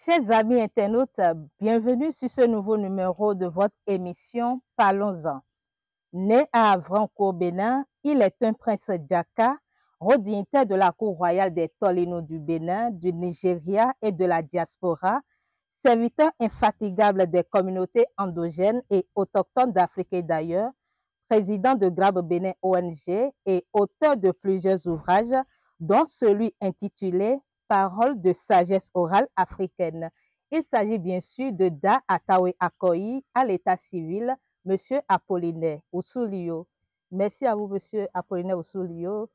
Chers amis internautes, bienvenue sur ce nouveau numéro de votre émission Parlons-en. Né à Avranches au Bénin, il est un prince Djaka, haut dignitaire de la cour royale des Tolinos du Bénin, du Nigeria et de la diaspora, serviteur infatigable des communautés endogènes et autochtones d'Afrique et d'ailleurs, président de Grabe Bénin ONG et auteur de plusieurs ouvrages, dont celui intitulé Paroles de sagesse orale africaine. Il s'agit bien sûr de Da Atawe Akoyi à l'état civil, Monsieur Apollinaire Ousoulio. Merci à vous, Monsieur Apollinaire Ousoulio.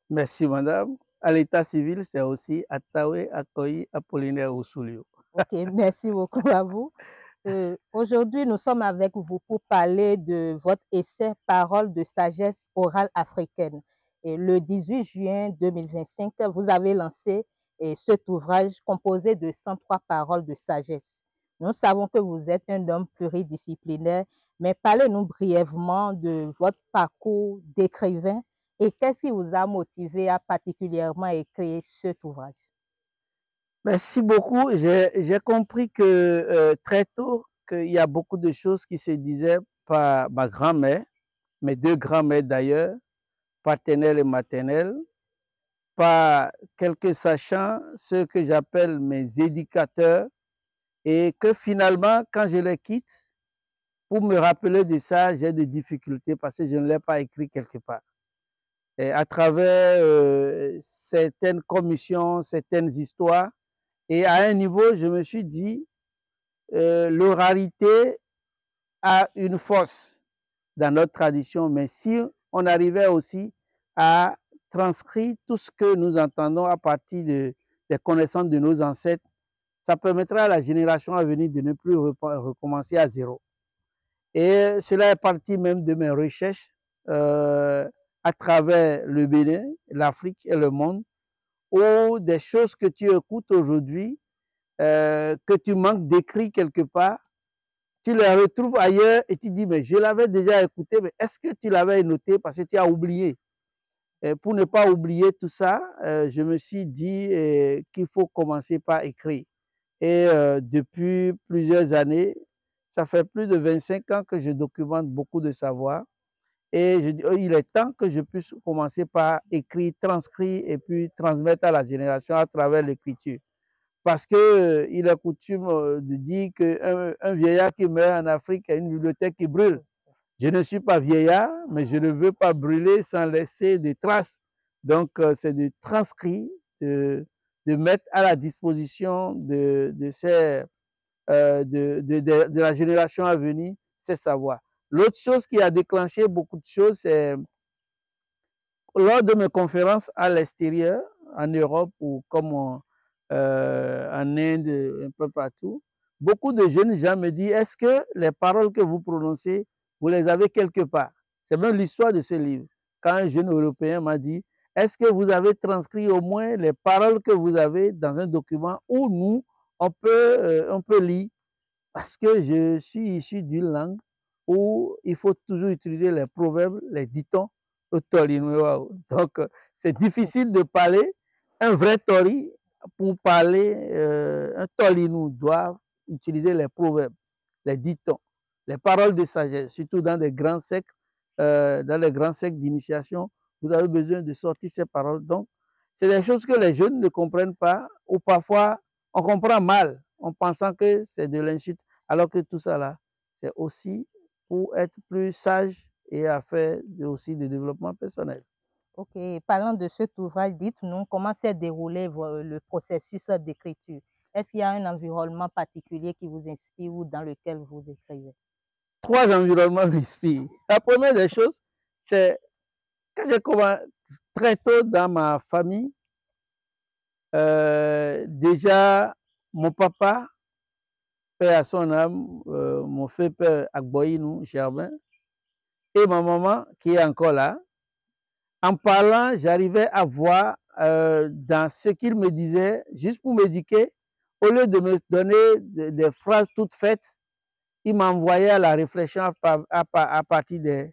Merci, madame. À l'état civil, c'est aussi Atawe Akoyi Apollinaire Ousoulio. Ok, merci beaucoup à vous. Aujourd'hui, nous sommes avec vous pour parler de votre essai Paroles de sagesse orale africaine. Et le 18 juin 2025, vous avez lancé cet ouvrage composé de 103 paroles de sagesse. Nous savons que vous êtes un homme pluridisciplinaire, mais parlez-nous brièvement de votre parcours d'écrivain et qu'est-ce qui vous a motivé à particulièrement écrire cet ouvrage? Merci beaucoup. J'ai compris que très tôt, qu'il y a beaucoup de choses qui se disaient par ma grand-mère, mes deux grand-mères d'ailleurs, paternelle et maternelle, par quelques sachants, ceux que j'appelle mes éducateurs, et que finalement, quand je les quitte, pour me rappeler de ça, j'ai des difficultés parce que je ne l'ai pas écrit quelque part. Et à travers certaines commissions, certaines histoires, et à un niveau, je me suis dit, l'oralité a une force dans notre tradition, mais si on arrivait aussi à transcrire tout ce que nous entendons à partir des connaissances de nos ancêtres, ça permettra à la génération à venir de ne plus recommencer à zéro. Et cela est parti même de mes recherches à travers le Bénin, l'Afrique et le monde, où des choses que tu écoutes aujourd'hui, que tu manques d'écrit quelque part, tu les retrouves ailleurs et tu dis, mais je l'avais déjà écouté, mais est-ce que tu l'avais noté parce que tu as oublié? Et pour ne pas oublier tout ça, je me suis dit qu'il faut commencer par écrire. Et depuis plusieurs années, ça fait plus de 25 ans que je documente beaucoup de savoir. Et je dis, oh, il est temps que je puisse commencer par écrire, transcrire et puis transmettre à la génération à travers l'écriture. Parce que il est coutume de dire qu'un vieillard qui meurt en Afrique a une bibliothèque qui brûle. Je ne suis pas vieillard, mais je ne veux pas brûler sans laisser de traces. Donc, c'est de transcrire, de mettre à la disposition de la génération à venir ces savoirs. L'autre chose qui a déclenché beaucoup de choses, c'est lors de mes conférences à l'extérieur, en Europe ou comme en Inde, un peu partout, beaucoup de jeunes gens me disent, est-ce que les paroles que vous prononcez, vous les avez quelque part? C'est même l'histoire de ce livre. Quand un jeune Européen m'a dit, est-ce que vous avez transcrit au moins les paroles que vous avez dans un document où nous, on peut lire? Parce que je suis issu d'une langue où il faut toujours utiliser les proverbes, les dictons au tolino. Donc, c'est difficile de parler. Un vrai tori, pour parler, un tolino doit utiliser les proverbes, les dictons, les paroles de sagesse, surtout dans les grands sectes, d'initiation. Vous avez besoin de sortir ces paroles. Donc, c'est des choses que les jeunes ne comprennent pas ou parfois on comprend mal en pensant que c'est de l'insulte, alors que tout ça là, c'est aussi pour être plus sage et à faire aussi de développement personnel. Ok, parlant de cet ouvrage, dites-nous comment s'est déroulé le processus d'écriture. Est-ce qu'il y a un environnement particulier qui vous inspire ou dans lequel vous écrivez? Trois environnements m'inspirent. La première des choses, c'est quand j'ai commencé très tôt dans ma famille, déjà mon papa, père à son âme, mon fait père Agboïnou, Germain, et ma maman qui est encore là. En parlant, j'arrivais à voir dans ce qu'il me disait, juste pour m'éduquer, au lieu de me donner des phrases toutes faites, il m'envoyait à la réflexion à partir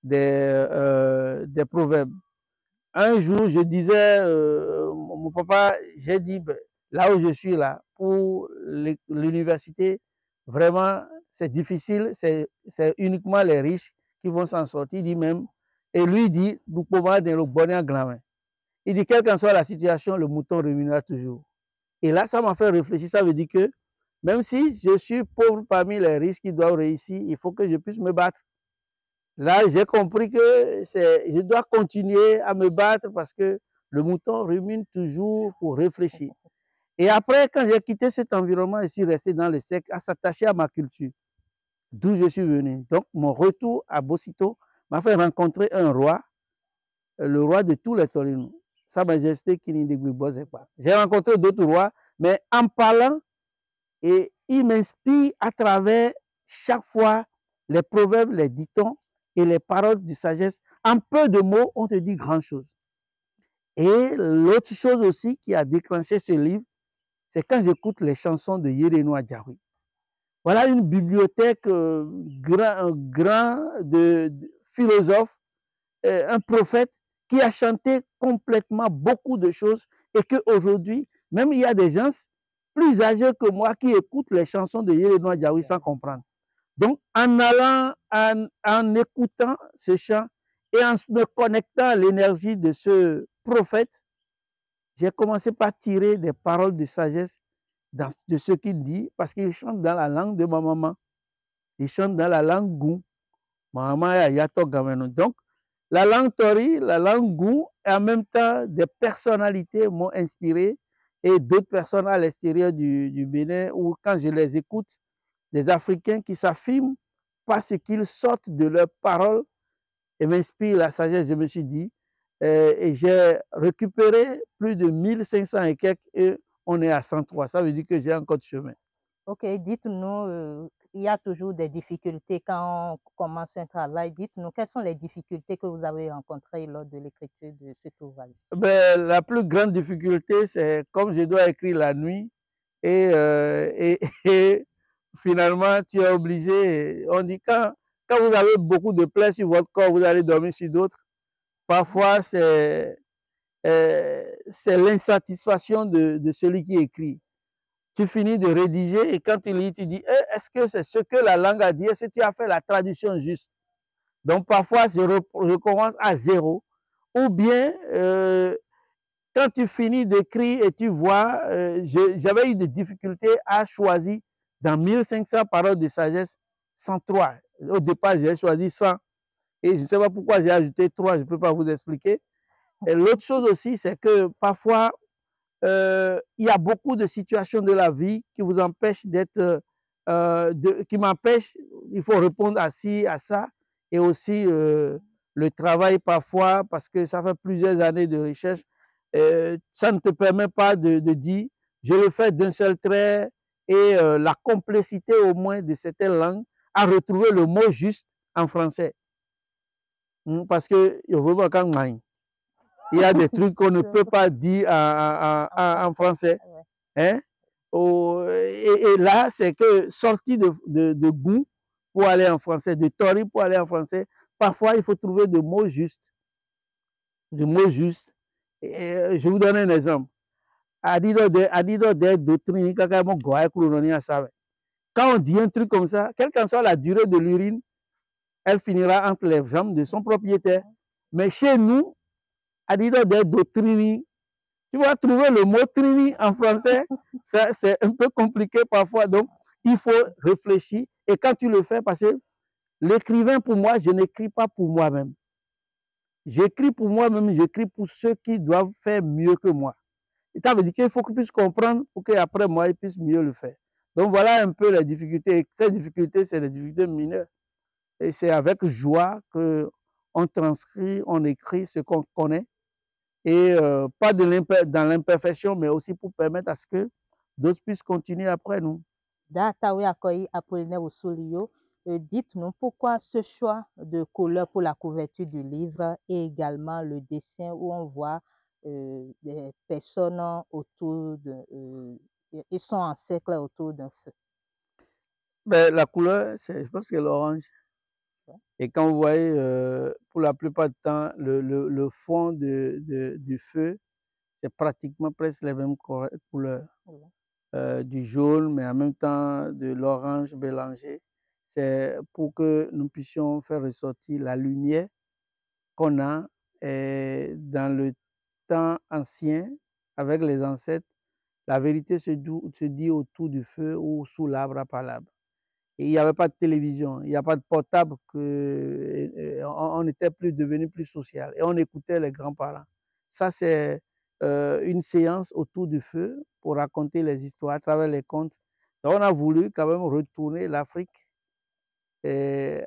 des proverbes. Un jour, je disais, mon papa, j'ai dit, là où je suis là, pour l'université, vraiment, c'est difficile, c'est uniquement les riches qui vont s'en sortir, il dit même, et lui dit, il dit, quelle qu'en soit la situation, le mouton ruminera toujours. Et là, ça m'a fait réfléchir, ça veut dire que même si je suis pauvre parmi les riches qui doivent réussir, il faut que je puisse me battre. Là, j'ai compris que je dois continuer à me battre parce que le mouton rumine toujours pour réfléchir. Et après, quand j'ai quitté cet environnement, je suis resté dans le sec à s'attacher à ma culture, d'où je suis venu. Donc, mon retour à Bossito m'a fait rencontrer un roi, le roi de tous les Torinos, Sa Majesté Kinindegui Bozekwa. J'ai rencontré d'autres rois, mais en parlant, et il m'inspire à travers chaque fois les proverbes, les dictons et les paroles de sagesse. En peu de mots, on te dit grand chose. Et l'autre chose aussi qui a déclenché ce livre, c'est quand j'écoute les chansons de Yerenoa Diaoui. Voilà une bibliothèque grand de philosophes, un prophète qui a chanté complètement beaucoup de choses et qu'aujourd'hui, même il y a des gens plus âgés que moi qui écoutent les chansons de Yerenoa Diaoui sans comprendre. Donc, en allant, en écoutant ce chant et en me connectant à l'énergie de ce prophète, j'ai commencé par tirer des paroles de sagesse de ce qu'il dit, parce qu'il chante dans la langue de ma maman. Il chante dans la langue Gou. Ma maman est Yato Gameno. Donc, la langue Tori, la langue Gou, et en même temps, des personnalités m'ont inspiré et d'autres personnes à l'extérieur du Bénin, où quand je les écoute, des Africains qui s'affirment parce qu'ils sortent de leurs paroles et m'inspirent la sagesse, je me suis dit, et j'ai récupéré plus de 1500 et quelques, et on est à 103. Ça veut dire que j'ai encore de chemin. Ok, dites-nous, il y a toujours des difficultés quand on commence un travail. Dites-nous, quelles sont les difficultés que vous avez rencontrées lors de l'écriture de cet ouvrage? Ben, la plus grande difficulté, c'est comme je dois écrire la nuit et finalement, tu es obligé. On dit quand vous avez beaucoup de plaies sur votre corps, vous allez dormir sur d'autres. Parfois, c'est l'insatisfaction de celui qui écrit. Tu finis de rédiger et quand tu lis, tu dis, est-ce que c'est ce que la langue a dit? Est-ce que tu as fait la traduction juste? Donc, parfois, je recommence à zéro. Ou bien, quand tu finis d'écrire et tu vois, j'avais eu des difficultés à choisir dans 1500 paroles de sagesse 103. Au départ, j'ai choisi 100. Et je ne sais pas pourquoi j'ai ajouté 3, je ne peux pas vous expliquer. Et l'autre chose aussi, c'est que parfois, il y a beaucoup de situations de la vie qui vous empêchent d'être, qui m'empêchent, il faut répondre à ci, à ça, et aussi le travail parfois, parce que ça fait plusieurs années de recherche, ça ne te permet pas de dire, je le fais d'un seul trait, et la complexité au moins de certaines langues, à retrouver le mot juste en français. Parce que, il y a des trucs qu'on ne peut pas dire en français. Hein? Et là, c'est que sorti de goût pour aller en français, de tori pour aller en français, parfois il faut trouver des mots justes. Des mots justes. Et, je vous donne un exemple. Quand on dit un truc comme ça, quelle qu'en soit la durée de l'urine, elle finira entre les jambes de son propriétaire. Mais chez nous, adido de doctrini, tu vas trouver le mot trini en français, c'est un peu compliqué parfois, donc il faut réfléchir. Et quand tu le fais, parce que l'écrivain, pour moi, je n'écris pas pour moi-même. J'écris pour moi-même, j'écris pour ceux qui doivent faire mieux que moi. Et ça veut dire qu'il faut qu'ils puissent comprendre pour qu'après moi, ils puissent mieux le faire. Donc voilà un peu les difficultés. Et ces difficultés, c'est des difficultés mineures. Et c'est avec joie qu'on transcrit, on écrit ce qu'on connaît. Et pas dans l'imperfection, mais aussi pour permettre à ce que d'autres puissent continuer après nous. Dites-nous pourquoi ce choix de couleur pour la couverture du livre et également le dessin où on voit des personnes autour ils sont en cercle autour d'un feu. Ben, la couleur, je pense que c'est l'orange. Et quand vous voyez, pour la plupart du temps, le fond du feu, c'est pratiquement presque les mêmes couleurs. Oui. Du jaune, mais en même temps de l'orange mélangé. C'est pour que nous puissions faire ressortir la lumière qu'on a dans le temps ancien avec les ancêtres. La vérité se dit autour du feu ou sous l'arbre à palabre. Et il n'y avait pas de télévision, il n'y a pas de portable, on n'était plus devenu plus social et on écoutait les grands-parents. Ça, c'est une séance autour du feu pour raconter les histoires à travers les contes. Donc, on a voulu quand même retourner l'Afrique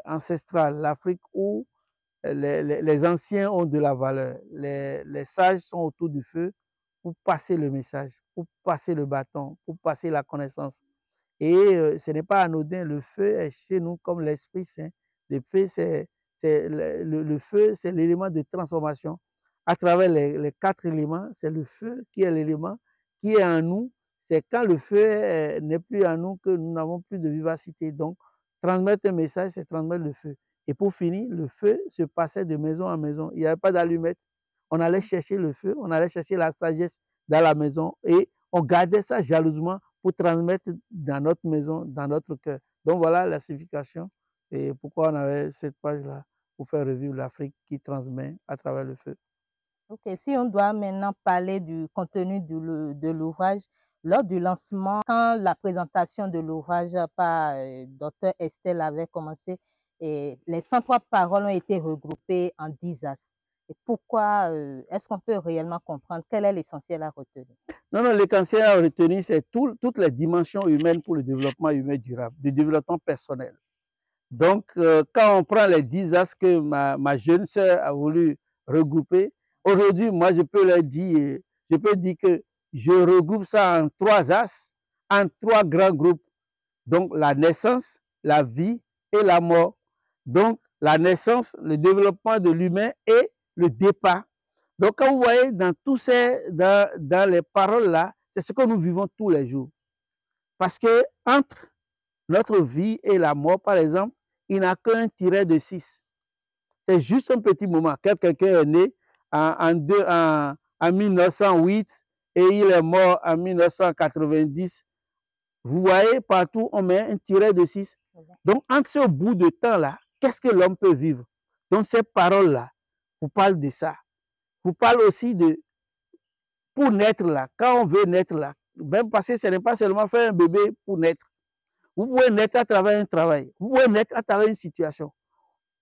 ancestrale, l'Afrique où les anciens ont de la valeur. Les sages sont autour du feu pour passer le message, pour passer le bâton, pour passer la connaissance. Et ce n'est pas anodin, le feu est chez nous comme l'Esprit Saint. Le feu, le feu, c'est l'élément de transformation. À travers les 4 éléments, c'est le feu qui est l'élément qui est en nous. C'est quand le feu n'est plus en nous que nous n'avons plus de vivacité. Donc, transmettre un message, c'est transmettre le feu. Et pour finir, le feu se passait de maison en maison. Il n'y avait pas d'allumette. On allait chercher le feu, on allait chercher la sagesse dans la maison et on gardait ça jalousement pour transmettre dans notre maison, dans notre cœur. Donc voilà la signification et pourquoi on avait cette page-là, pour faire revivre l'Afrique qui transmet à travers le feu. Ok, si on doit maintenant parler du contenu de l'ouvrage, lors du lancement, quand la présentation de l'ouvrage par Dr Estelle avait commencé, et les 103 paroles ont été regroupées en 10 axes. Et pourquoi est-ce qu'on peut réellement comprendre quel est l'essentiel à retenir? Non, non, l'essentiel à retenir, c'est toutes les dimensions humaines pour le développement humain durable, le développement personnel. Donc, quand on prend les 10 axes que ma jeune sœur a voulu regrouper, aujourd'hui, moi, je peux dire que je regroupe ça en 3 axes, en 3 grands groupes. Donc, la naissance, la vie et la mort. Donc, la naissance, le développement de l'humain et le départ. Donc, quand vous voyez dans dans les paroles-là, c'est ce que nous vivons tous les jours. Parce que entre notre vie et la mort, par exemple, il n'a qu'un tiret de 6. C'est juste un petit moment. Quelqu'un qui est né en 1908 et il est mort en 1990. Vous voyez, partout, on met un tiret de 6. Donc, entre ce bout de temps-là, qu'est-ce que l'homme peut vivre? Donc, ces paroles-là vous parlent de ça. Vous parlez aussi de, pour naître là, quand on veut naître là, même parce que ce n'est pas seulement faire un bébé pour naître. Vous pouvez naître à travers un travail. Vous pouvez naître à travers une situation.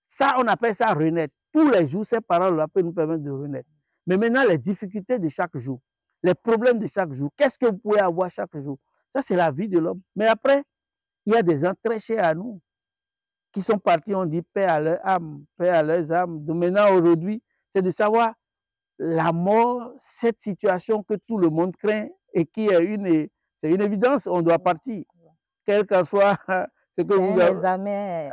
Ça, on appelle ça renaître. Tous les jours, ces paroles-là peuvent nous permettre de renaître. Mais maintenant, les difficultés de chaque jour, les problèmes de chaque jour, qu'est-ce que vous pouvez avoir chaque jour? Ça, c'est la vie de l'homme. Mais après, il y a des gens très chers à nous qui sont partis, on dit paix à leur âme, paix à leurs âmes. Donc maintenant, aujourd'hui, c'est de savoir la mort, cette situation que tout le monde craint et qui est c'est une évidence, on doit partir. Quel que soit ce que vous avez. Examen,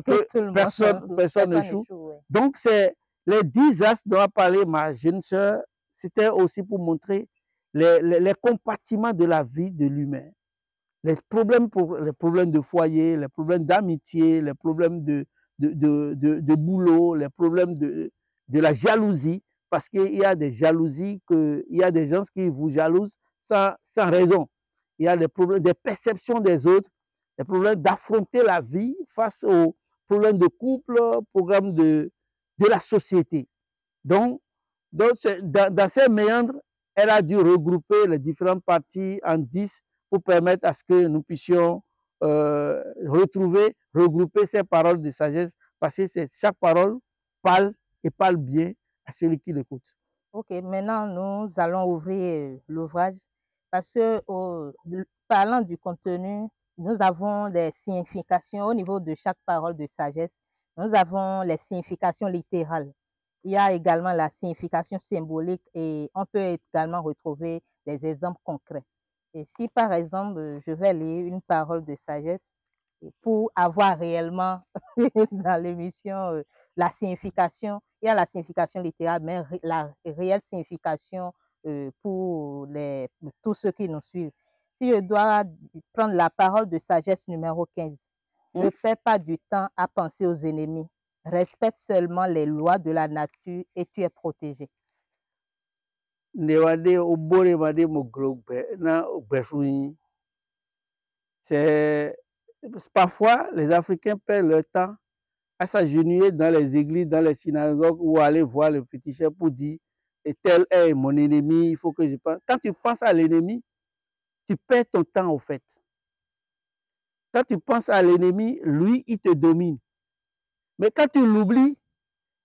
que personne ne joue. Ouais. Donc, c'est les 10 axes dont a parlé ma jeune sœur, c'était aussi pour montrer les compartiments de la vie de l'humain. Les problèmes de foyer, les problèmes d'amitié, les problèmes de boulot, les problèmes de la jalousie, parce qu'il y a des jalousies, il y a des gens qui vous jalousent sans raison. Il y a des problèmes, des perceptions des autres, des problèmes d'affronter la vie face aux problèmes de couple, problèmes de la société. Donc dans ces méandres, elle a dû regrouper les différentes parties en 10 pour permettre à ce que nous puissions regrouper ces paroles de sagesse, parce que chaque parole parle et parle bien à celui qui l'écoute. Ok, maintenant nous allons ouvrir l'ouvrage parce que parlant du contenu, nous avons des significations au niveau de chaque parole de sagesse. Nous avons les significations littérales. Il y a également la signification symbolique et on peut également retrouver des exemples concrets. Et si par exemple, je vais lire une parole de sagesse pour avoir réellement dans l'émission la signification, il y a la signification littérale, mais la réelle signification pour tous ceux qui nous suivent. Si je dois prendre la parole de sagesse numéro 15, ne perds pas du temps à penser aux ennemis. Respecte seulement les lois de la nature et tu es protégé. Newade Obore Made Moglobe na Ogbefouin. C'est parfois les Africains perdent leur temps à s'agenouiller dans les églises, dans les synagogues ou aller voir le féticheur pour dire et tel est mon ennemi, il faut que je pense. Quand tu penses à l'ennemi, tu perds ton temps au fait. Quand tu penses à l'ennemi, lui, il te domine. Mais quand tu l'oublies,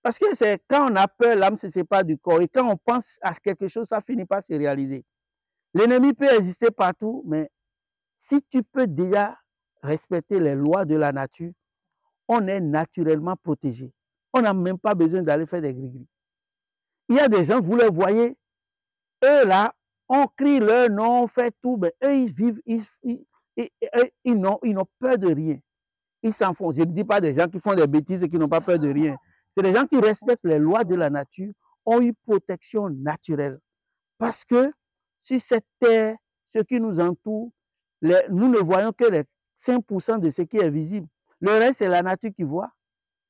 parce que c'est quand on a peur, l'âme se sépare du corps. Et quand on pense à quelque chose, ça finit par se réaliser. L'ennemi peut exister partout, mais si tu peux déjà respecter les lois de la nature, on est naturellement protégé. On n'a même pas besoin d'aller faire des gris-gris. Il y a des gens, vous les voyez, eux là, on crie leur nom, on fait tout, mais eux, ils vivent, ils n'ont peur de rien. Ils s'en font. Je ne dis pas des gens qui font des bêtises et qui n'ont pas peur de rien. C'est des gens qui respectent les lois de la nature, ont une protection naturelle. Parce que sur cette terre, ce qui nous entoure, nous ne voyons que les 5% de ce qui est visible. Le reste, c'est la nature qui voit.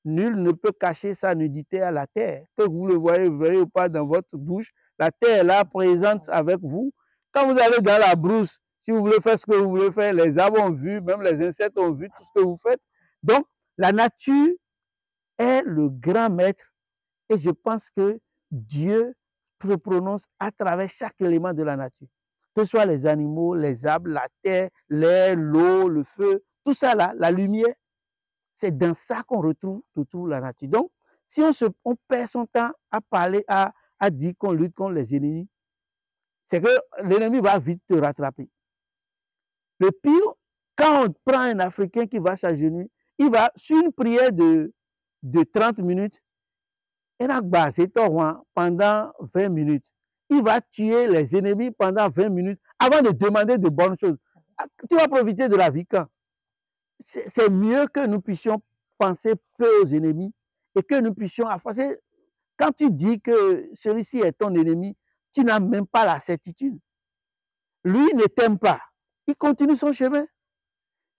Nul ne peut cacher sa nudité à la terre. Que vous le voyez ou pas dans votre bouche, la terre est là, présente avec vous. Quand vous allez dans la brousse, si vous voulez faire ce que vous voulez faire, les arbres ont vu, même les insectes ont vu tout ce que vous faites. Donc, la nature est le grand maître et je pense que Dieu se prononce à travers chaque élément de la nature. Que ce soit les animaux, les arbres, la terre, l'air, l'eau, le feu, tout ça là, la lumière, c'est dans ça qu'on retrouve la nature. Donc, si on perd son temps à parler, à dire qu'on lutte contre les ennemis, c'est que l'ennemi va vite te rattraper. Le pire, quand on prend un Africain qui va s'agenouiller, il va, sur une prière de 30 minutes, pendant 20 minutes. Il va tuer les ennemis pendant 20 minutes avant de demander de bonnes choses. Tu vas profiter de la vie quand? C'est mieux que nous puissions penser peu aux ennemis et que nous puissions affacer. Quand tu dis que celui-ci est ton ennemi, tu n'as même pas la certitude. Lui ne t'aime pas. Il continue son chemin.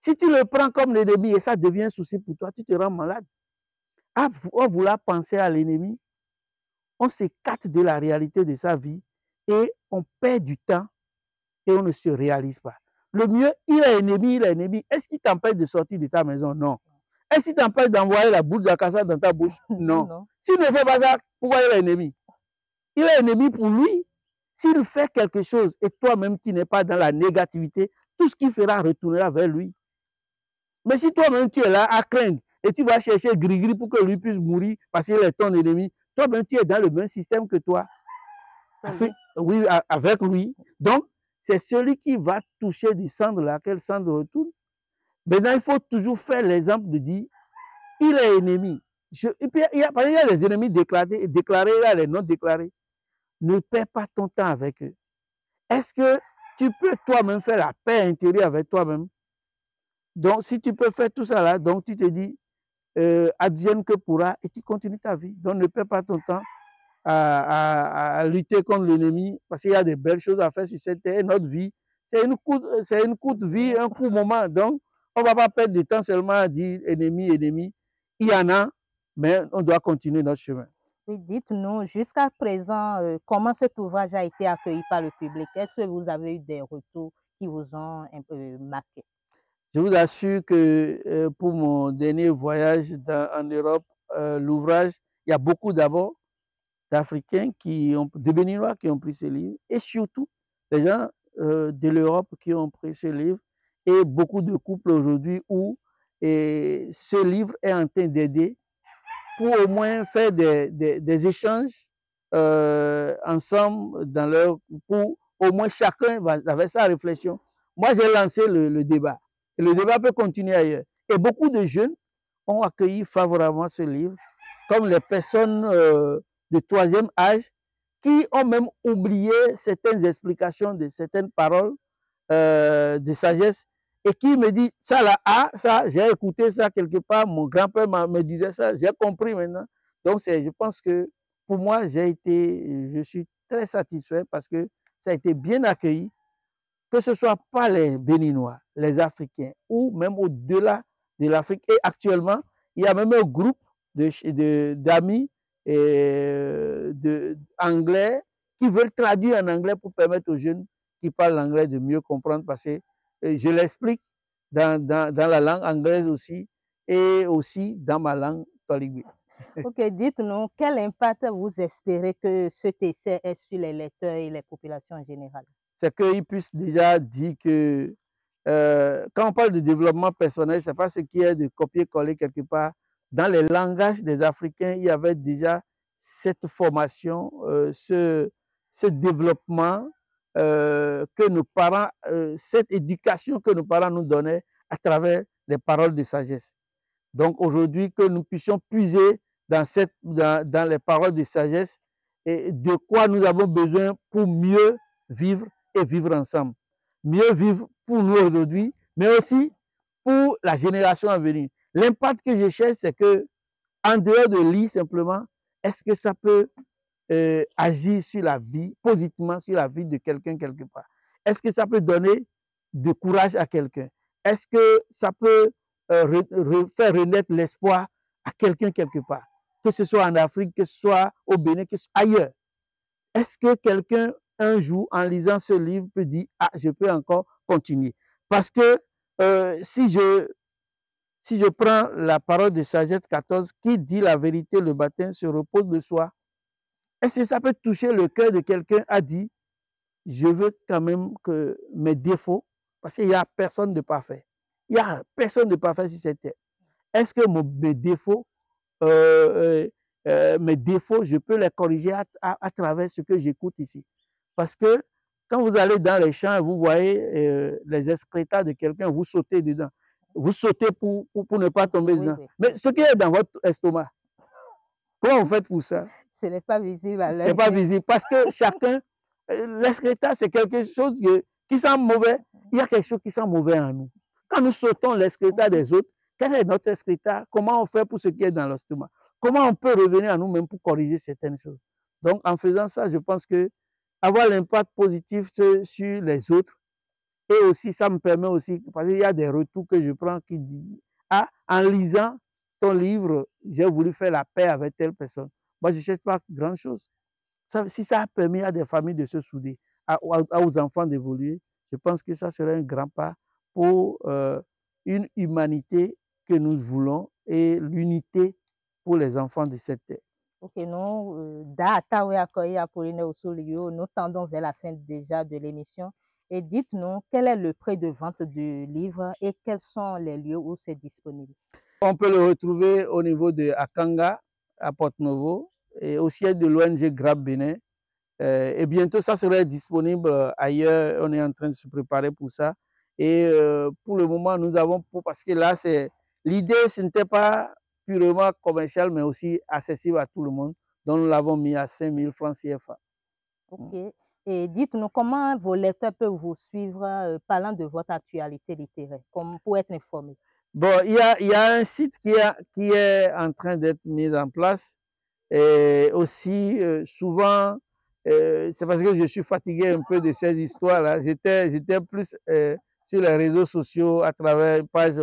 Si tu le prends comme l'ennemi et ça devient un souci pour toi, tu te rends malade. À vouloir penser à l'ennemi, on s'écarte de la réalité de sa vie et on perd du temps et on ne se réalise pas. Le mieux, il est ennemi, il est ennemi. Est-ce qu'il t'empêche de sortir de ta maison? Non. Est-ce qu'il t'empêche d'envoyer la boule de la cassette dans ta bouche? Non. Non. S'il ne fait pas ça, pourquoi il est ennemi? Il est ennemi pour lui. S'il fait quelque chose et toi-même tu n'es pas dans la négativité, tout ce qu'il fera retournera vers lui. Mais si toi-même tu es là à craindre et tu vas chercher gris-gris pour que lui puisse mourir parce qu'il est ton ennemi, toi-même tu es dans le même système que toi. Oui, avec lui. Donc, c'est celui qui va toucher du sang de laquelle sang de retourne. Maintenant, il faut toujours faire l'exemple de dire, il est ennemi. Et puis, il y a les ennemis déclarés, il y a les non déclarés. Ne perds pas ton temps avec eux. Est-ce que tu peux toi-même faire la paix intérieure avec toi-même? Donc, si tu peux faire tout ça là, donc tu te dis, advienne que pourra, et tu continues ta vie. Donc, ne perds pas ton temps à lutter contre l'ennemi, parce qu'il y a des belles choses à faire sur cette terre. Notre vie, c'est une courte vie, un court moment. Donc, on ne va pas perdre de temps seulement à dire ennemi, ennemi. Il y en a, mais on doit continuer notre chemin. Oui, dites-nous, jusqu'à présent, comment cet ouvrage a été accueilli par le public? Est-ce que vous avez eu des retours qui vous ont un peu marqué? Je vous assure que pour mon dernier voyage en Europe, l'ouvrage, il y a beaucoup d'abord d'Africains de Béninois qui ont pris ce livre et surtout les gens de l'Europe qui ont pris ce livre et beaucoup de couples aujourd'hui où ce livre est en train d'aider pour au moins faire des échanges ensemble pour au moins chacun va avec sa réflexion. Moi, j'ai lancé le débat et le débat peut continuer ailleurs. Et beaucoup de jeunes ont accueilli favorablement ce livre, comme les personnes de troisième âge qui ont même oublié certaines explications de certaines paroles de sagesse et qui me dit ça là, ça, j'ai écouté ça quelque part, mon grand-père me disait ça, j'ai compris maintenant. Donc, je pense que pour moi, je suis très satisfait parce que ça a été bien accueilli, que ce soit pas les Béninois, les Africains ou même au-delà de l'Afrique. Et actuellement, il y a même un groupe d'amis anglais qui veulent traduire en anglais pour permettre aux jeunes qui parlent l'anglais de mieux comprendre, parce que je l'explique dans la langue anglaise aussi, et aussi dans ma langue Tolibi. Ok, dites-nous, quel impact vous espérez que cet essai ait sur les lecteurs et les populations en général? C'est qu'ils puissent déjà dire que quand on parle de développement personnel, ce n'est pas ce qui est de copier-coller quelque part. Dans les langages des Africains, il y avait déjà cette formation, ce développement que nos parents, cette éducation que nos parents nous donnaient à travers les paroles de sagesse. Donc aujourd'hui, que nous puissions puiser dans les paroles de sagesse et de quoi nous avons besoin pour mieux vivre et vivre ensemble. Mieux vivre pour nous aujourd'hui, mais aussi pour la génération à venir. L'impact que je cherche, c'est que, en dehors de lire simplement, est-ce que ça peut agir sur la vie, positivement sur la vie de quelqu'un quelque part? Est-ce que ça peut donner de courage à quelqu'un? Est-ce que ça peut faire renaître l'espoir à quelqu'un quelque part? Que ce soit en Afrique, que ce soit au Bénin, que ce soit ailleurs. Est-ce que quelqu'un, un jour, en lisant ce livre, peut dire, ah, je peux encore continuer? Parce que si je prends la parole de Sagesse 14 qui dit la vérité, le baptême se repose de soi, est-ce que ça peut toucher le cœur de quelqu'un à dire, je veux quand même que mes défauts, parce qu'il n'y a personne de parfait, il n'y a personne de parfait sur cette terre. Est-ce que mes défauts, je peux les corriger à travers ce que j'écoute ici? Parce que quand vous allez dans les champs et vous voyez les excrétas de quelqu'un, vous sautez dedans. Vous sautez pour ne pas tomber dedans. Oui. Mais ce qui est dans votre estomac, comment vous faites pour ça? Ce n'est pas visible à C'est l'œil pas nu. visible parce que chacun, l'excréta, c'est quelque chose qui sent mauvais. Il y a quelque chose qui sent mauvais en nous. Quand nous sautons l'excréta des autres, quel est notre excréta? Comment on fait pour ce qui est dans l'estomac? Comment on peut revenir à nous-mêmes pour corriger certaines choses? Donc, en faisant ça, je pense que avoir l'impact positif sur les autres, et aussi, ça me permet aussi, parce qu'il y a des retours que je prends qui disent, ah, en lisant ton livre, j'ai voulu faire la paix avec telle personne. Moi, je ne cherche pas grand-chose. Si ça a permis à des familles de se souder, aux enfants d'évoluer, je pense que ça serait un grand pas pour une humanité que nous voulons et l'unité pour les enfants de cette terre. Ok, nous, data oui accueilli Apollinaire Ossolio, nous tendons vers la fin déjà de l'émission. Et dites-nous, quel est le prix de vente du livre et quels sont les lieux où c'est disponible? On peut le retrouver au niveau de Akanga, à Porto-Novo, et au siège de l'ONG Grab Bénin. Et bientôt, ça serait disponible ailleurs. On est en train de se préparer pour ça. Et pour le moment, nous avons, parce que là, l'idée, ce n'était pas purement commercial, mais aussi accessible à tout le monde. Donc, nous l'avons mis à 5 000 francs CFA. Ok. Et dites-nous, comment vos lecteurs peuvent vous suivre parlant de votre actualité littéraire, comme pour être informés? Bon, il y a un site qui est en train d'être mis en place. Et aussi, souvent, c'est parce que je suis fatigué un peu de ces histoires-là. J'étais plus sur les réseaux sociaux à travers une page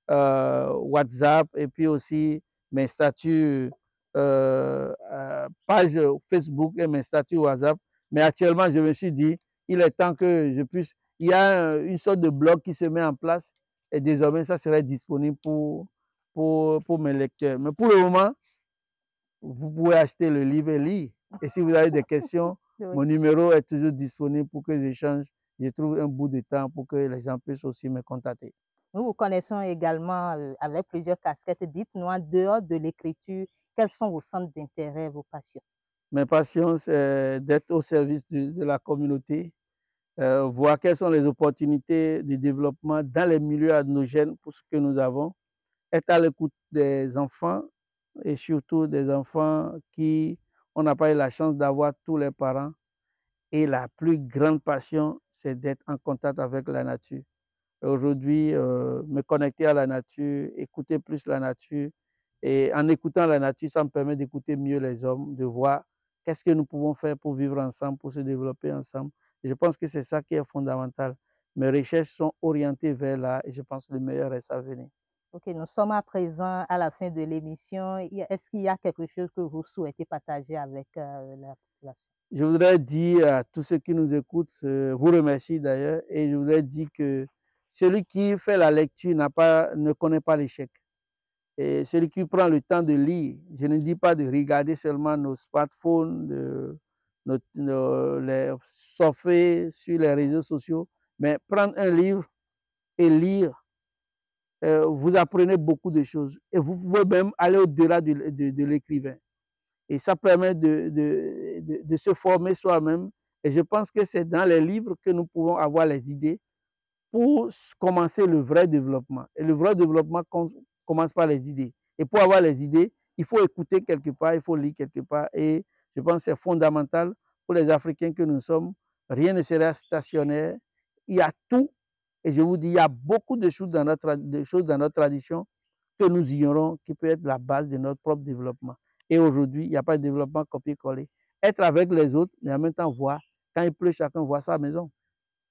WhatsApp et puis aussi mes statuts, page Facebook et mes statuts WhatsApp. Mais actuellement, je me suis dit, il est temps que je puisse. Il y a une sorte de blog qui se met en place et désormais, ça serait disponible pour mes lecteurs. Mais pour le moment, vous pouvez acheter le livre et lire. Et si vous avez des questions, Oui. mon numéro est toujours disponible pour que j'échange. Je trouve un bout de temps pour que les gens puissent aussi me contacter. Nous vous connaissons également avec plusieurs casquettes. Dites-nous, en dehors de l'écriture, quels sont vos centres d'intérêt, vos passions? Mes passions, c'est d'être au service de la communauté, voir quelles sont les opportunités de développement dans les milieux endogènes pour ce que nous avons, être à l'écoute des enfants et surtout des enfants qui on n'a pas eu la chance d'avoir tous les parents. Et la plus grande passion, c'est d'être en contact avec la nature. Aujourd'hui, me connecter à la nature, écouter plus la nature. Et en écoutant la nature, ça me permet d'écouter mieux les hommes, de voir qu'est-ce que nous pouvons faire pour vivre ensemble, pour se développer ensemble. Et je pense que c'est ça qui est fondamental. Mes recherches sont orientées vers là et je pense que le meilleur est à venir. Ok, nous sommes à présent à la fin de l'émission. Est-ce qu'il y a quelque chose que vous souhaitez partager avec la population? je voudrais dire à tous ceux qui nous écoutent, vous remercie d'ailleurs, et je voudrais dire que celui qui fait la lecture ne connaît pas l'échec. Et celui qui prend le temps de lire, je ne dis pas de regarder seulement nos smartphones, les surfer sur les réseaux sociaux, mais prendre un livre et lire, vous apprenez beaucoup de choses. Et vous pouvez même aller au-delà de l'écrivain. Et ça permet de se former soi-même. Et je pense que c'est dans les livres que nous pouvons avoir les idées pour commencer le vrai développement. Et le vrai développement commence par les idées. Et pour avoir les idées, il faut écouter quelque part, il faut lire quelque part. Et je pense que c'est fondamental pour les Africains que nous sommes. Rien ne sera stationnaire. Il y a tout. Et je vous dis, il y a beaucoup de choses dans notre tradition que nous ignorons, qui peut être la base de notre propre développement. Et aujourd'hui, il n'y a pas de développement copier-coller. Être avec les autres, mais en même temps voir, quand il pleut, chacun voit sa maison,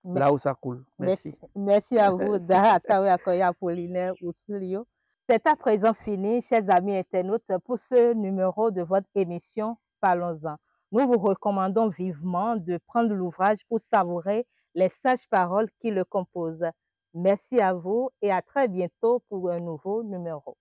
là où ça coule. Merci. Merci à vous, Dahatawe Akoya Apollinaire Ousulio. C'est à présent fini, chers amis internautes, pour ce numéro de votre émission Parlons-en. Nous vous recommandons vivement de prendre l'ouvrage pour savourer les sages paroles qui le composent. Merci à vous et à très bientôt pour un nouveau numéro.